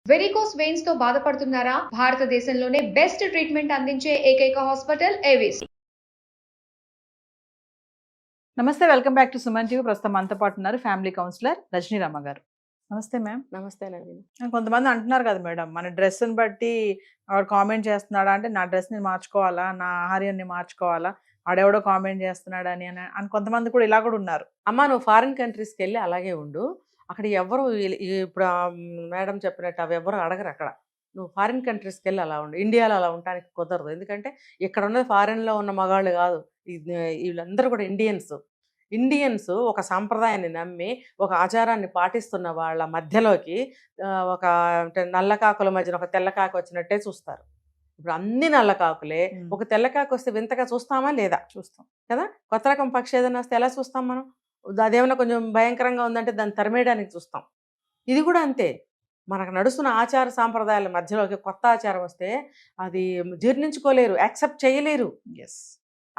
Varicose veins తో బాధపడుతున్నారా? భారతదేశంలోనే బెస్ట్ ట్రీట్మెంట్ అందించే ఏకైక హాస్పిటల్ ఏవిస్. నమస్తే, welcome back to Suman TV. ప్రస్తుతం మనతో పాటు ఉన్నారు ఫ్యామిలీ కౌన్సిలర్ రజనీ రామ గారు. నమస్తే మ్యామ్. నమస్తే నవీన్. కొంతమంది అంటున్నారు కదా మేడం, మన డ్రెస్ని బట్టి ఆవిడ కామెంట్ చేస్తున్నాడా అంటే నా డ్రెస్ని మార్చుకోవాలా, నా ఆహార్యాన్ని మార్చుకోవాలా, ఆడెవడో కామెంట్ చేస్తున్నాడు అని అని కొంతమంది కూడా ఇలా కూడా ఉన్నారు. అమ్మ, నువ్వు ఫారిన్ కంట్రీస్కి వెళ్ళి అలాగే ఉండు. అక్కడ ఎవరు ఇప్పుడు మేడం చెప్పినట్టు అవి ఎవరు అడగరు. అక్కడ నువ్వు ఫారిన్ కంట్రీస్కి వెళ్ళి అలా ఉండు. ఇండియాలో అలా ఉండడానికి కుదరదు. ఎందుకంటే ఇక్కడ ఉన్నది ఫారిన్లో ఉన్న మగాళ్ళు కాదు, వీళ్ళందరూ కూడా ఇండియన్స్ ఒక సాంప్రదాయాన్ని నమ్మి ఒక ఆచారాన్ని పాటిస్తున్న వాళ్ళ మధ్యలోకి ఒక అంటే నల్లకాకుల మధ్యన ఒక తెల్లకాకు వచ్చినట్టే చూస్తారు. ఇప్పుడు అన్ని నల్లకాకులే, ఒక తెల్లకాకు వస్తే వింతగా చూస్తామా లేదా? చూస్తాం కదా. కొత్త రకం పక్షి ఏదైనా వస్తే ఎలా చూస్తాం మనం? అదేమైనా కొంచెం భయంకరంగా ఉందంటే దాన్ని తరిమేయడానికి చూస్తాం. ఇది కూడా అంతే. మనకు నడుస్తున్న ఆచార సాంప్రదాయాల మధ్యలోకి కొత్త ఆచారం వస్తే అది జీర్ణించుకోలేరు, యాక్సెప్ట్ చేయలేరు.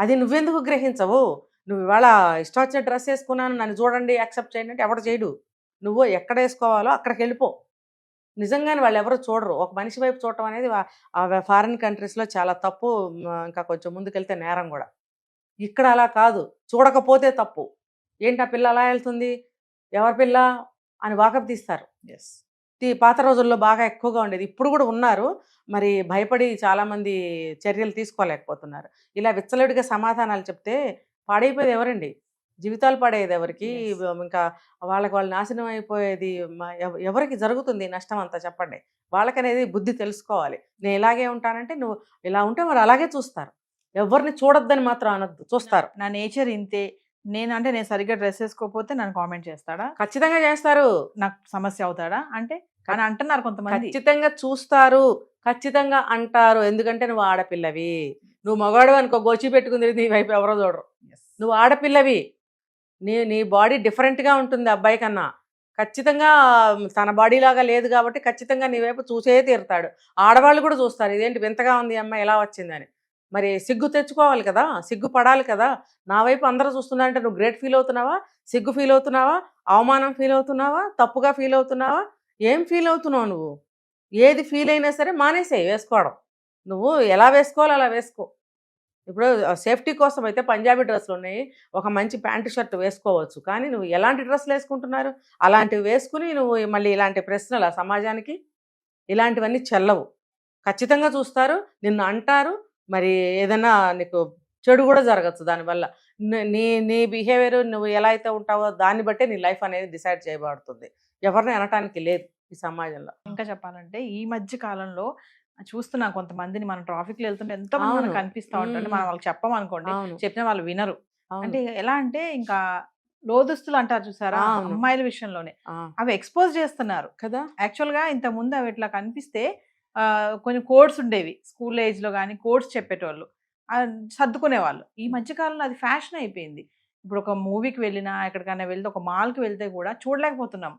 అది నువ్వెందుకు గ్రహించవు? నువ్వు ఇవాళ ఇష్టం వచ్చిన డ్రెస్ వేసుకున్నాను, నన్ను చూడండి యాక్సెప్ట్ చేయండి అంటే ఎవడు చేయడు. నువ్వు ఎక్కడ వేసుకోవాలో అక్కడికి వెళ్ళిపో. నిజంగానే వాళ్ళు ఎవరు చూడరు. ఒక మనిషి వైపు చూడటం అనేది ఫారిన్ కంట్రీస్లో చాలా తప్పు. ఇంకా కొంచెం ముందుకెళ్తే నేరం కూడా. ఇక్కడ అలా కాదు, చూడకపోతే తప్పు. ఏంటి ఆ పిల్ల అలా వెళ్తుంది, ఎవరి పిల్ల అని వాకప్ తీస్తారు. పాత రోజుల్లో బాగా ఎక్కువగా ఉండేది, ఇప్పుడు కూడా ఉన్నారు. మరి భయపడి చాలామంది చర్యలు తీసుకోలేకపోతున్నారు. ఇలా విచ్చలవిడిగా సమాధానాలు చెప్తే పాడైపోయేది ఎవరండి? జీవితాలు పడేది ఎవరికి? ఇంకా వాళ్ళు నాశనం అయిపోయేది ఎవరికి జరుగుతుంది నష్టం అంతా? చెప్పండి. వాళ్ళకనేది బుద్ధి తెలుసుకోవాలి. నేను ఇలాగే ఉంటానంటే నువ్వు ఇలా ఉంటే మరి అలాగే చూస్తారు. ఎవరిని చూడొద్దని మాత్రం అనొద్దు, చూస్తారు. నా నేచర్ ఇంతే, నేను సరిగ్గా డ్రెస్ వేసుకోకపోతే నన్ను కామెంట్ చేస్తాడా? ఖచ్చితంగా చేస్తారు. నాకు సమస్య అవుతాడా అంటే అని అంటున్నారు కొంతమంది. ఖచ్చితంగా చూస్తారు, ఖచ్చితంగా అంటారు. ఎందుకంటే నువ్వు ఆడపిల్లవి. నువ్వు మగాడు అనుకో, గోచి పెట్టుకుంది నీ వైపు ఎవరో చూడరు. నువ్వు ఆడపిల్లవి, నీ బాడీ డిఫరెంట్గా ఉంటుంది అబ్బాయి కన్నా. ఖచ్చితంగా తన బాడీ లాగా లేదు కాబట్టి ఖచ్చితంగా నీ వైపు చూసే తీరుతాడు. ఆడవాళ్ళు కూడా చూస్తారు, ఇదేంటి వింతగా ఉంది అమ్మాయి ఎలా వచ్చిందని. మరి సిగ్గు తెచ్చుకోవాలి కదా, సిగ్గు పడాలి కదా. నా వైపు అందరూ చూస్తున్నారంటే నువ్వు గ్రేట్ ఫీల్ అవుతున్నావా, సిగ్గు ఫీల్ అవుతున్నావా, అవమానం ఫీల్ అవుతున్నావా, తప్పుగా ఫీల్ అవుతున్నావా? ఏం ఫీల్ అవుతున్నావు నువ్వు? ఏది ఫీల్ అయినా సరే మానేసేయి వేసుకోవడం. నువ్వు ఎలా వేసుకోవాలో అలా వేసుకో. ఇప్పుడు సేఫ్టీ కోసం అయితే పంజాబీ డ్రెస్సులు ఉన్నాయి, ఒక మంచి ప్యాంటు షర్ట్ వేసుకోవచ్చు. కానీ నువ్వు ఎలాంటి డ్రెస్సులు వేసుకుంటున్నారు? అలాంటివి వేసుకుని నువ్వు మళ్ళీ ఇలాంటి ప్రశ్నలు ఆ సమాజానికి ఇలాంటివన్నీ చెల్లవు. ఖచ్చితంగా చూస్తారు, నిన్ను అంటారు. మరి ఏదైనా నీకు చెడు కూడా జరగచ్చు దానివల్ల. నీ బిహేవియర్ నువ్వు ఎలా అయితే ఉంటావో దాన్ని బట్టే నీ లైఫ్ అనేది డిసైడ్ చేయబడుతుంది. ఎవరిని అనటానికి లేదు ఈ సమాజంలో. ఇంకా చెప్పాలంటే ఈ మధ్య కాలంలో చూస్తున్నాం కొంతమందిని, మనం ట్రాఫిక్ లో వెళ్తుంటే ఎంతో మంది మనకు కనిపిస్తూ ఉంటుంది. మనం వాళ్ళకి చెప్పమనుకోండి, చెప్పిన వాళ్ళు వినరు. అంటే ఎలా అంటే ఇంకా లోదుస్తులు అంటారు చూసారా, అమ్మాయిల విషయంలోనే అవి ఎక్స్పోజ్ చేస్తున్నారు కదా. యాక్చువల్ గా ఇంత ముందు అవి ఇట్లా కనిపిస్తే కొన్ని కోడ్స్ ఉండేవి, స్కూల్ ఏజ్ లో కానీ కోడ్స్ చెప్పేటోళ్ళు, సర్దుకునేవాళ్ళు. ఈ మధ్యకాలంలో అది ఫ్యాషన్ అయిపోయింది. ఇప్పుడు ఒక మూవీకి వెళ్ళినా ఎక్కడికైనా వెళ్తే, ఒక మాల్కి వెళ్తే కూడా చూడలేకపోతున్నాం.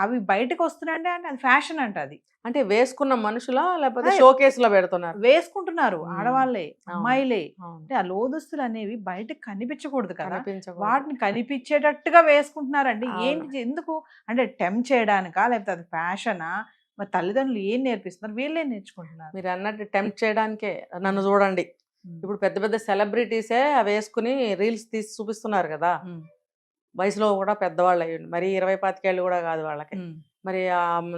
అవి బయటకు వస్తున్నాయంటే అంటే అది ఫ్యాషన్ అంట. అది అంటే వేసుకున్న మనుషులా లేకపోతే షోకేస్ లో పెడుతున్నారు? వేసుకుంటున్నారు ఆడవాళ్ళే, అమ్మాయిలే. అంటే ఆ లోదుస్తులు అనేవి బయటకు కనిపించకూడదు కదా, వాటిని కనిపించేటట్టుగా వేసుకుంటున్నారండి. ఏంటి, ఎందుకు అంటే టెంప్ట్ చేయడానికా లేకపోతే అది ఫ్యాషనా? మరి తల్లిదండ్రులు ఏం నేర్పిస్తున్నారు, వీళ్ళే నేర్చుకుంటున్నారు. మీరు అన్నట్టు టెంప్ట్ చేయడానికే. నన్ను చూడండి, ఇప్పుడు పెద్ద పెద్ద సెలబ్రిటీసే అవి వేసుకుని రీల్స్ తీసి చూపిస్తున్నారు కదా. వయసులో కూడా పెద్దవాళ్ళు అయ్యండి, మరి 20-25 ఏళ్ళు కూడా కాదు వాళ్ళకి. మరి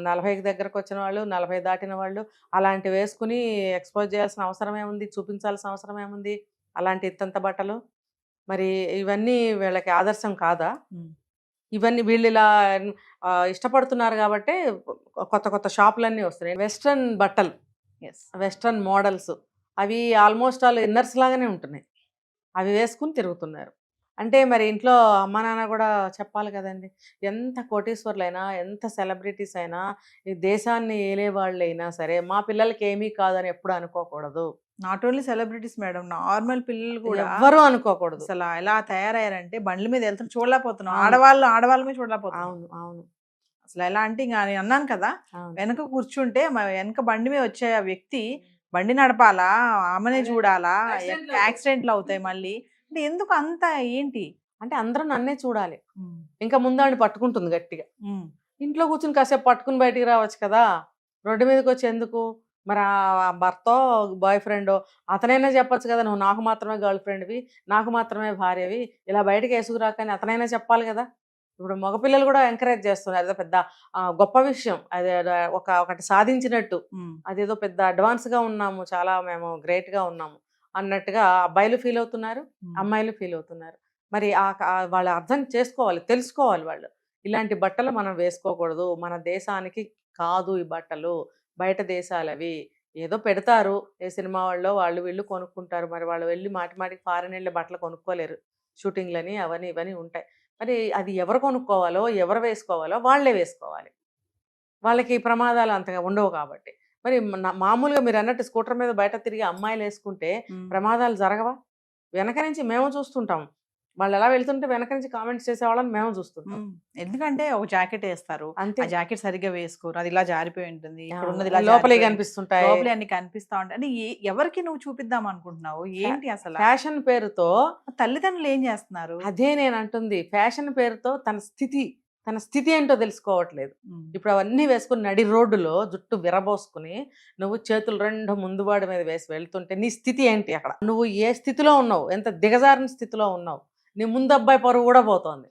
40కి దగ్గరకు వచ్చిన వాళ్ళు, 40 దాటిన వాళ్ళు అలాంటివి వేసుకుని ఎక్స్పోజ్ చేయాల్సిన అవసరం ఏముంది, చూపించాల్సిన అవసరం ఏముంది? అలాంటి ఇంతంత బట్టలు మరి ఇవన్నీ వీళ్ళకి ఆదర్శం కాదా? ఇవన్నీ వీళ్ళు ఇలా ఇష్టపడుతున్నారు కాబట్టి కొత్త కొత్త షాపులన్నీ వస్తున్నాయి. వెస్ట్రన్ బట్టలు, వెస్ట్రన్ మోడల్స్, అవి ఆల్మోస్ట్ ఆల్ ఇన్నర్స్ లాగానే ఉంటున్నాయి. అవి వేసుకుని తిరుగుతున్నారు. అంటే మరి ఇంట్లో అమ్మ నాన్న కూడా చెప్పాలి కదండి. ఎంత కోటీశ్వర్లైనా, ఎంత సెలబ్రిటీస్ అయినా, ఈ దేశాన్ని ఏలేవాళ్ళైనా సరే మా పిల్లలకి ఏమీ కాదని ఎప్పుడు అనుకోకూడదు. Not only celebrities madam, normal పిల్లలు కూడా ఎవ్వరూ అనుకోకూడదు. అసలు ఎలా తయారయ్యారంటే బండ్ల మీద వెళ్తారు చూడలేకపోతున్నాం, ఆడవాళ్ళ మీద చూడలేకపోతున్నాం. అవును అవును. అసలు ఎలా అంటే ఇంకా నేను అన్నాను కదా, వెనక కూర్చుంటే వెనక బండి మీద వచ్చే ఆ వ్యక్తి బండి నడపాలా, ఆమెనే చూడాలా, యాక్సిడెంట్లు అవుతాయి మళ్ళీ. అంటే ఎందుకు అంత ఏంటి అంటే అందరూ నన్నే చూడాలి. ఇంకా ముందాడిని పట్టుకుంటుంది గట్టిగా. ఇంట్లో కూర్చుని కాసేపు పట్టుకుని బయటికి రావచ్చు కదా. రోడ్డు మీదకి వచ్చి ఎందుకు? మరి ఆ భర్తో బాయ్ ఫ్రెండో అతనైనా చెప్పొచ్చు కదా, నువ్వు నాకు మాత్రమే గర్ల్ ఫ్రెండ్వి, నాకు మాత్రమే భార్యవి, ఇలా బయటకు వేసుకురాకని అతనైనా చెప్పాలి కదా. ఇప్పుడు మగపిల్లలు కూడా ఎంకరేజ్ చేస్తున్నారు, అదేదో పెద్ద గొప్ప విషయం, అదే ఒకటి సాధించినట్టు, అదేదో పెద్ద అడ్వాన్స్గా ఉన్నాము, చాలా మేము గ్రేట్గా ఉన్నాము అన్నట్టుగా అబ్బాయిలు ఫీల్ అవుతున్నారు, అమ్మాయిలు ఫీల్ అవుతున్నారు. మరి వాళ్ళు అర్థం చేసుకోవాలి, తెలుసుకోవాలి వాళ్ళు. ఇలాంటి బట్టలు మనం వేసుకోకూడదు, మన దేశానికి కాదు ఈ బట్టలు, బయట దేశాలవి. ఏదో పెడతారు ఏ సినిమా వాళ్ళు వీళ్ళు కొనుక్కుంటారు, మరి వాళ్ళు వెళ్ళి మాటికి ఫారెన్ వెళ్ళి బట్టలు కొనుక్కోలేరు, షూటింగ్లని అవన్నీ ఇవన్నీ ఉంటాయి. మరి అది ఎవరు కొనుక్కోవాలో ఎవరు వేసుకోవాలో వాళ్ళే వేసుకోవాలి, వాళ్ళకి ప్రమాదాలు అంతగా ఉండవు కాబట్టి. మరి మామూలుగా మీరు అన్నట్టు స్కూటర్ మీద బయట తిరిగి అమ్మాయిలు వేసుకుంటే ప్రమాదాలు జరగవా? వెనక నుంచి మేము చూస్తుంటాం, వాళ్ళు ఎలా వెళ్తుంటే వెనక నుంచి కామెంట్స్ చేసేవాళ్ళని మేము చూస్తుంటాం. ఎందుకంటే ఒక జాకెట్ వేస్తారు, అంతే, ఆ జాకెట్ సరిగ్గా వేసుకోరు, అది ఇలా జారిపోయి ఉంటుంది, లోపలే కనిపిస్తుంటాయి, లోపలే అన్ని కనిపిస్తా ఉంటాయి. అంటే ఎవరికి నువ్వు చూపిద్దాం అనుకుంటున్నావు ఏంటి? అసలు ఫ్యాషన్ పేరుతో తల్లిదండ్రులు ఏం చేస్తున్నారు? అదే నేను అంటుంది, ఫ్యాషన్ పేరుతో తన స్థితి ఏంటో తెలుసుకోవట్లేదు. ఇప్పుడు అవన్నీ వేసుకుని నడి రోడ్డులో జుట్టు విరబోసుకుని నువ్వు చేతులు రెండు ముందువాడి మీద వేసి వెళ్తుంటే నీ స్థితి ఏంటి? అక్కడ నువ్వు ఏ స్థితిలో ఉన్నావు, ఎంత దిగజారిన స్థితిలో ఉన్నావు, నీ ముందు అబ్బాయి పరువు కూడా పోతోంది,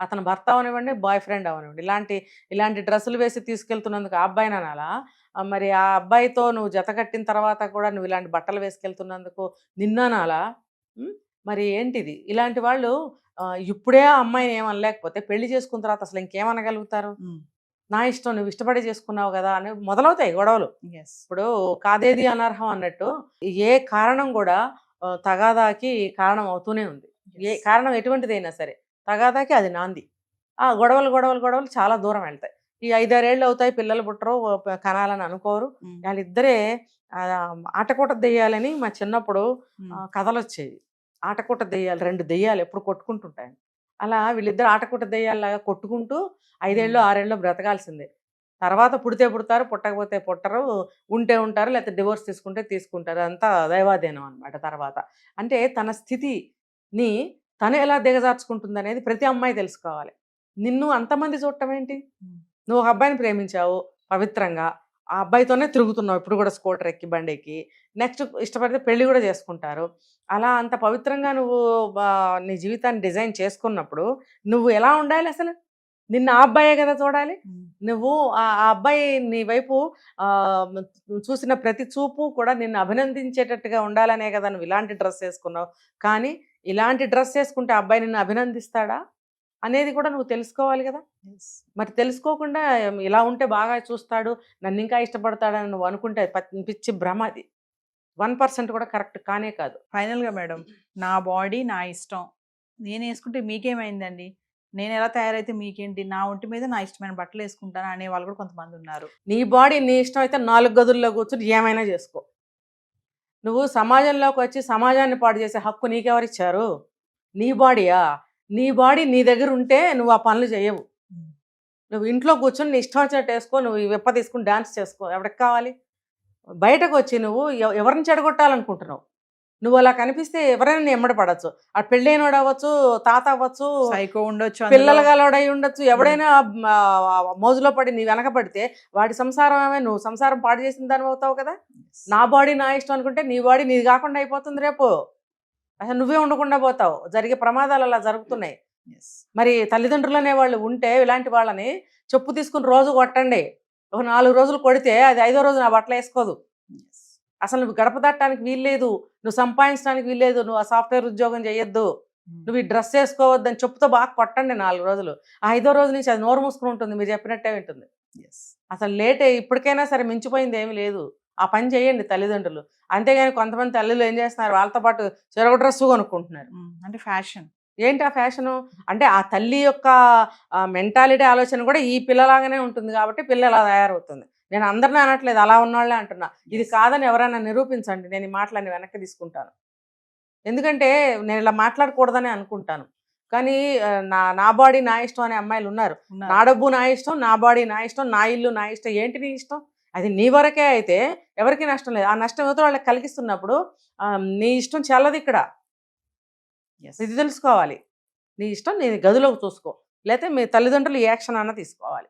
అతను భర్త అవనివ్వండి బాయ్ ఫ్రెండ్ అవనివ్వండి. ఇలాంటి డ్రెస్సులు వేసి తీసుకెళ్తున్నందుకు ఆ అబ్బాయిని అనాలా? మరి ఆ అబ్బాయితో నువ్వు జత కట్టిన తర్వాత కూడా నువ్వు ఇలాంటి బట్టలు వేసుకెళ్తున్నందుకు నిన్ననాలా? మరి ఏంటిది? ఇలాంటి వాళ్ళు ఇప్పుడే ఆ అమ్మాయిని ఏమనలేకపోతే పెళ్లి చేసుకున్న తర్వాత అసలు ఇంకేమనగలుగుతారు? నా ఇష్టం, నువ్వు ఇష్టపడి చేసుకున్నావు కదా అని మొదలవుతాయి గొడవలు. ఇప్పుడు కాదేది అనర్హం అన్నట్టు ఏ కారణం కూడా తగాదాకి కారణం అవుతూనే ఉంది. ఏ కారణం ఎటువంటిదైనా సరే తగాదాకి అది నాంది. గొడవలు చాలా దూరం వెళ్తాయి. ఈ 5-6 ఏళ్ళు అవుతాయి, పిల్లలు పుట్టరు, కనాలని అనుకోరు. వాళ్ళిద్దరే ఆటకూట దెయ్యాలని మా చిన్నప్పుడు కథలు వచ్చేవి. ఆటకూట దెయ్యాలు, 2 దెయ్యాలు ఎప్పుడు కొట్టుకుంటుంటాయి. అలా వీళ్ళిద్దరు ఆటకూట దెయ్యాలలాగా కొట్టుకుంటూ 5 ఏళ్ళు 6 ఏళ్ళు బ్రతకాల్సిందే. తర్వాత పుడితే పుడతారు, పుట్టకపోతే పుట్టరు, ఉంటే ఉంటారు, లేకపోతే డివోర్స్ తీసుకుంటారు. అంతా దైవాధీనం అనమాట. తర్వాత అంటే తన స్థితిని తను ఎలా దిగజార్చుకుంటుంది అనేది ప్రతి అమ్మాయి తెలుసుకోవాలి. నిన్ను అంతమంది చూడటం ఏంటి? నువ్వు ఒక అబ్బాయిని ప్రేమించావు పవిత్రంగా, ఆ అబ్బాయితోనే తిరుగుతున్నావు ఇప్పుడు కూడా, స్కూటర్ ఎక్కి బండి ఎక్కి, నెక్స్ట్ ఇష్టపడితే పెళ్లి కూడా చేసుకుంటారు. అలా అంత పవిత్రంగా నువ్వు నీ జీవితాన్ని డిజైన్ చేసుకున్నప్పుడు నువ్వు ఎలా ఉండాలి? అసలు నిన్న ఆ అబ్బాయే కదా చూడాలి. నువ్వు ఆ అబ్బాయి నీ వైపు చూసిన ప్రతి చూపు కూడా నిన్ను అభినందించేటట్టుగా ఉండాలనే కదా నువ్వు ఇలాంటి డ్రెస్ వేసుకున్నావు. కానీ ఇలాంటి డ్రెస్ వేసుకుంటే అబ్బాయి నిన్ను అభినందిస్తాడా అనేది కూడా నువ్వు తెలుసుకోవాలి కదా. మరి తెలుసుకోకుండా ఇలా ఉంటే బాగా చూస్తాడు, నన్ను ఇంకా ఇష్టపడతాడని నువ్వు అనుకుంటే పిచ్చి భ్రమ. అది 1% కూడా కరెక్ట్ కానే కాదు. ఫైనల్గా మేడం, నా బాడీ నా ఇష్టం, నేను వేసుకుంటే మీకేమైందండి, నేను ఎలా తయారైతే మీకేంటి, నా ఒంటి మీద నా ఇష్టమైన బట్టలు వేసుకుంటాను అనే వాళ్ళు కూడా కొంతమంది ఉన్నారు. నీ బాడీ నీ ఇష్టం అయితే 4 గదుల్లో కూర్చుని ఏమైనా చేసుకో. నువ్వు సమాజంలోకి వచ్చి సమాజాన్ని పాడు చేసే హక్కు నీకెవరిచ్చారు? నీ బాడీయా? నీ బాడీ నీ దగ్గర ఉంటే నువ్వు ఆ పనులు చేయవు. నువ్వు ఇంట్లో కూర్చొని నీ ఇష్టం వచ్చినట్టు వేసుకో, నువ్వు విప్ప తీసుకుని డాన్స్ చేసుకో, ఎవరికి కావాలి? బయటకు వచ్చి నువ్వు ఎవరిని చెడగొట్టాలనుకుంటున్నావు? నువ్వు అలా కనిపిస్తే ఎవరైనా నీ ఎమ్మడి పడవచ్చు. ఆ పెళ్ళైనోడు అవ్వచ్చు, తాత అవ్వచ్చు, సైకో ఉండొచ్చు, పిల్లలు గలవాడై ఉండొచ్చు, ఎవడైనా మోజులో పడి నీ వెనక పడితే వాడి సంసారమే, నువ్వు సంసారం పాడు చేసిన దాని అవుతావు కదా. నా బాడీ నా ఇష్టం అనుకుంటే నీ బాడీ నీది కాకుండా అయిపోతుంది రేపు, అసలు నువ్వే ఉండకుండా పోతావు. జరిగే ప్రమాదాలు అలా జరుగుతున్నాయి. మరి తల్లిదండ్రులు అనే వాళ్ళు ఉంటే ఇలాంటి వాళ్ళని చెప్పు తీసుకుని రోజు కొట్టండి. ఒక 4 రోజులు కొడితే అది 5వ రోజు నా బట్టలు వేసుకోదు. అసలు నువ్వు గడప దాటడానికి వీల్లేదు, నువ్వు సంపాదించడానికి వీల్లేదు, నువ్వు ఆ సాఫ్ట్వేర్ ఉద్యోగం చేయొద్దు, నువ్వు ఈ డ్రెస్ వేసుకోవద్దని చెప్పుతో బాగా కొట్టండి 4 రోజులు. ఆ 5వ రోజు నుంచి అది నోరు మూసుకుని ఉంటుంది, మీరు చెప్పినట్టే ఉంటుంది. అసలు లేటే ఇప్పటికైనా సరే మించిపోయింది ఏమీ లేదు. ఆ పని చేయండి తల్లిదండ్రులు. అంతేగాని కొంతమంది తల్లులు ఏం చేస్తున్నారు, వాళ్ళతో పాటు చెరగ డ్రెస్ కొనుక్కుంటున్నారు. అంటే ఫ్యాషన్ ఏంటి ఆ ఫ్యాషను? అంటే ఆ తల్లి యొక్క మెంటాలిటీ ఆలోచన కూడా ఈ పిల్లలాగానే ఉంటుంది కాబట్టి పిల్ల అలా తయారవుతుంది. నేను అందరినీ అనట్లేదు, అలా ఉన్నవాళ్ళే అంటున్నా. ఇది కాదని ఎవరైనా నిరూపించండి, నేను ఈ మాటలన్నీ వెనక్కి తీసుకుంటాను. ఎందుకంటే నేను ఇలా మాట్లాడకూడదని అనుకుంటాను. కానీ నా బాడీ నా ఇష్టం అనే అమ్మాయిలు ఉన్నారు. నా డబ్బు నా ఇష్టం, నా బాడీ నా ఇష్టం, నా ఇల్లు నా ఇష్టం. ఏంటి నీ ఇష్టం? అది నీ వరకే అయితే ఎవరికి నష్టం లేదు. ఆ నష్టం యువత వాళ్ళకి కలిగిస్తున్నప్పుడు నీ ఇష్టం చెల్లదు ఇక్కడ. ఇది తెలుసుకోవాలి. నీ ఇష్టం నీ గదిలోకి చూసుకో, లేకపోతే మీ తల్లిదండ్రులు యాక్షన్ అన్న తీసుకోవాలి.